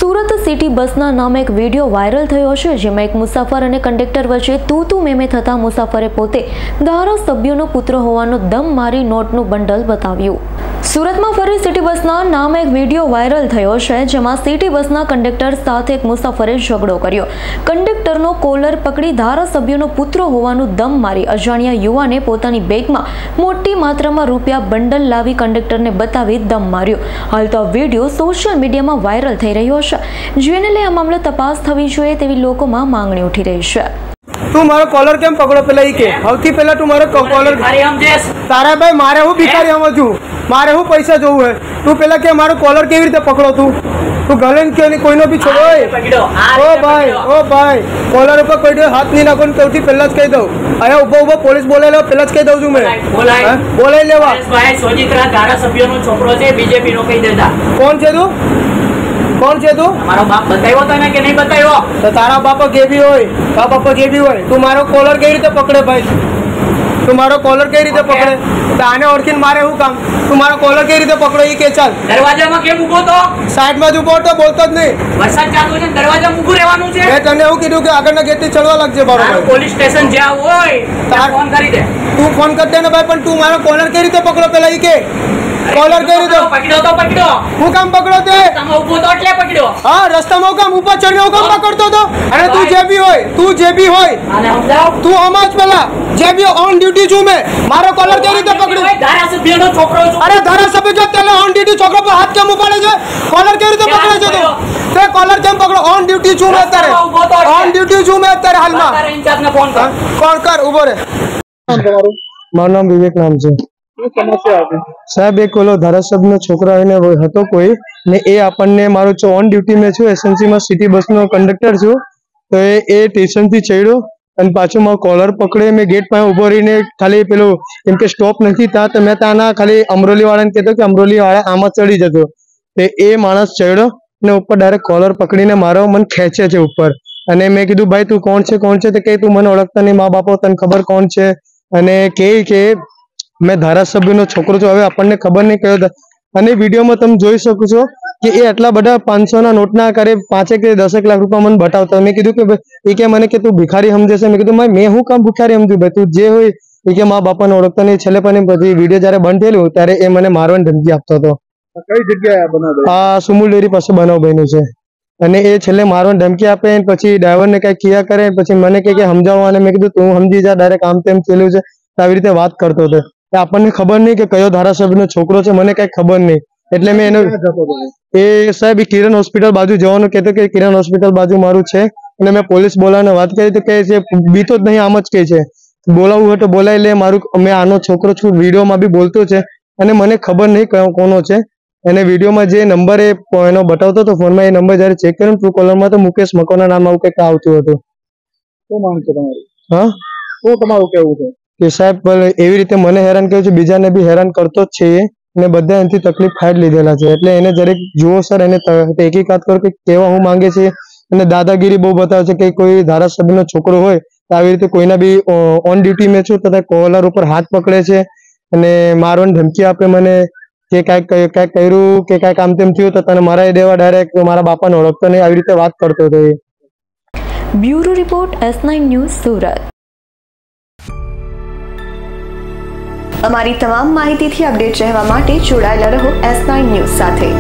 Surat city બસના નામે એક વિડીયો વાયરલ થયો છે, જેમાં એક મુસાફર અને કંડક્ટર વચ્ચે તું મેમે થતા મુસાફરે પોતે ધારાસભ્યનો પુત્ર હોવાનો દમ મારી નોટનું બંડલ બતાવ્યું. સુરતમાં ફરી સિટી બસના નામે એક વિડીયો વાયરલ થયો છે, જેમાં સિટી બસના કંડક્ટર સાથે એક મુસાફરે ઝઘડો કર્યો. કંડક્ટરનો કોલર પકડી ધારાસભ્યનો પુત્ર હોવાનું દમ મારી અજાણ્યા યુવાને પોતાની બેગમાં મોટી માત્રામાં રૂપિયા બંડલ લાવી કંડક્ટરને બતાવી દમ માર્યો. હાલ તો આ વિડીયો સોશિયલ મીડિયામાં વાયરલ થઈ રહ્યો છે, જેને લઈ આ મામલે તપાસ થવી જોઈએ તેવી લોકોમાં માંગણી ઉઠી રહી છે. તું મારો કોલર કેમ પકડો? પેલા ઈ કે સૌથી પહેલા તું મારો કોલર તારા ભાઈ મારે હું ભિખારી આમ છું, મારે હું પૈસા જોવું હે? તું પેલા કે મારો કોલર કેવી રીતે પકડો? તું ગલે કે કોઈનો બી છોડો. ઓ ભાઈ કોલર ઉપર કોઈ હાથ નહીં નાખો ને સૌથી પહેલા જ કહી દઉં. અહીંયા ઉભો પોલીસ બોલાવી લો, પહેલા જ કહી દઉં છું મેં. બોલાવી લેવા. ધારાસભ્યનો છોકરો છે, બીજેપી નો કહી દેતા. કોણ છે તું? કોણ છે તું? મારો બાપ બતાવ્યો તને કે નહીં બતાવ્યો? તો તારા બાપા જે બી હોય, તારા બાપા જે બી હોય, તું મારો કોલર કેવી રીતે પકડે ભાઈ? તું મારો કોલર કેવી રીતે પકડે? તો આને ઓળખીને મારે શું કામ? તું મારો કોલર કેવી રીતે પકડો એ કે? ચાલ દરવાજામાં કેમ ઉભો તો? સાઈડમાં જ ઉભો તો બોલતો જ નહીં. વરસાદ ચાલુ છે, દરવાજામાં ઊભું રહેવાનું છે. મેં તને એવું કીધું કે આગળના ગેટથી ચડવા લાગજે બરોબર. પોલીસ સ્ટેશન જ્યાં હોય ત્યાં ફોન કરી દે. તું ફોન કરી દે ને ભાઈ, પણ તું મારો કોલર કેવી રીતે પકડો પેલા એ કે? કોલર કેવી રીતે પકડ્યો? તો પકડ્યો. હું કામ પકડો તે? તમે ઉભો તો એટલે પકડ્યો. હા, રસ્તામાં કામ ઉપર ચડીને હું કામ પકડતો તો? અને તું જે બી હોય આને સમજાવ. તું આમાં જ પેલા જે બી ઓન ડ્યુટી છું મેં. મારો કોલર કેવી રીતે પકડ્યો? ધારાસભ્યનો છોકરો છું. અરે ધારાસભ્ય જો તેને ઓન ડ્યુટી છોકરો પર હાથ કેમ ઉપાડે છે? કોલર કેવી રીતે પકડે છે તું? તે કોલર કેમ પકડો? ઓન ડ્યુટી છું મેં અત્યારે. ઓન ડ્યુટી છું મેં અત્યારે હાલમાં. ઇન્ચાર્જને ફોન કર. કોણ કર? ઉભો રે. મારું નામ વિવેક નામ છે સાહેબ. એક ઓલો ધારાસભ્યનો છોકરો આવીને હતો કોઈ ને, એ આપણને મારું ઓન ડ્યુટી મેં છું, એસએનસીમાં સિટી બસનો કંડક્ટર છું. તો એ સ્ટેશનથી ચડ્યો અને પાછું મારો કોલર પકડે. મેં ગેટ પાસે ઉભો રહીને ખાલી પેલું એમ કે સ્ટોપ નથી ત્યાં, તો મેં ત્યાંના ખાલી અમરોલી વાળાને કહેતો કે અમરોલી વાળા આમાં ચડી જતો. તો એ માણસ ચડ્યો ને ઉપર ડાયરેક્ટ કોલર પકડીને મારો મને ખેંચે છે ઉપર. અને મેં કીધું ભાઈ તું કોણ છે? કોણ છે? તો કે તું મને ઓળખતા નહીં, મા બાપો તને ખબર કોણ છે? અને કે મેં ધારાસભ્યનો છોકરો છું. હવે આપણને ખબર નહીં કયો. અને વિડીયોમાં તમે જોઈ શકો છો કે એ આટલા બધા 500ના નોટના કરે 5 કે 10 લાખ રૂપિયા મને બતાવતા. મેં કીધું કે એ કે મને કે તું ભિખારી સમજે છે? મેં કીધું મેં હું કામ ભિખારી સમજુ ભાઈ? તું જે હોય એ કે મા બાપાને ઓળખતા નહીં. છેલ્લે પણ પછી વિડીયો જયારે બંધ થયેલું ત્યારે એ મને મારવાની ધમકી આપતો હતો. કઈ જગ્યાએ બનાવ? આ સુમુલ ડેરી પાસે બનાવ બન્યું છે. અને એ છેલ્લે મારવાની ધમકી આપે, પછી ડ્રાઈવરને કઈ કિયા કરે, પછી મને કે સમજાવવા. અને મેં કીધું તું સમજી જા, ડાયરેક્ટ આમ તેમ થયેલું છે. આવી રીતે વાત કરતો હતો. આપણને ખબર નહીં કે કયો ધારાસભ્યનો છોકરો છે, મને કઈ ખબર નહીં. એટલે મેં એ સાહેબ કિરણ હોસ્પિટલ બાજુ જવાનું કહેતો કે કિરણ હોસ્પિટલ બાજુ મારું છે. અને મેં પોલીસ બોલાવીને વાત કરી તો કહે છે બીતો જ નહીં, આમ જ કહે છે બોલાવવું હોય તો બોલાવી લે. મારું મેં આનો છોકરો છું, વિડીયોમાં બી બોલતો છે. અને મને ખબર નહીં કોનો છે. એને વિડીયોમાં જે નંબર એનો બતાવતો હતો ફોનમાં, એ નંબર જયારે ચેક કર્યો ટ્રુ કોલરમાં તો મુકેશ મકોના નામ આવું કંઈક આવતું હતું. શું માંગ છે તમારી? હા, શું તમારું કેવું છે? કે સાહેબ એવી રીતે મને હેરાન કર્યું છે, બીજાને બી હેરાન કરતો જ છે એ, ને બધા એનાથી તકલીફ ખાઈ લીધેલા છે. એટલે એને જરીક જુઓ સર, એને તહેકીકાત કરો કે કેવા હું માંગે છે. અને દાદાગીરી બહુ બતાવે છે કે કોઈ ધારાસભ્યનો છોકરો હોય તો આવી રીતે કોઈના બી ઓન ડ્યુટી મેં છું તથા કોલર ઉપર હાથ પકડે છે અને મારવાની ધમકી આપે મને કે કાંઈક કર્યું કે કાંઈક આમ તેમ થયું તો તને મરાઈ દેવા, ડાયરેક્ટ મારા બાપાને ઓળખતો નહીં, આવી રીતે વાત કરતો હતો એ. Bureau report S9 news Surat. અમારી તમામ માહિતીથી અપડેટ રહેવા માટે જોડાયેલા રહો S9 ન્યૂઝ સાથે.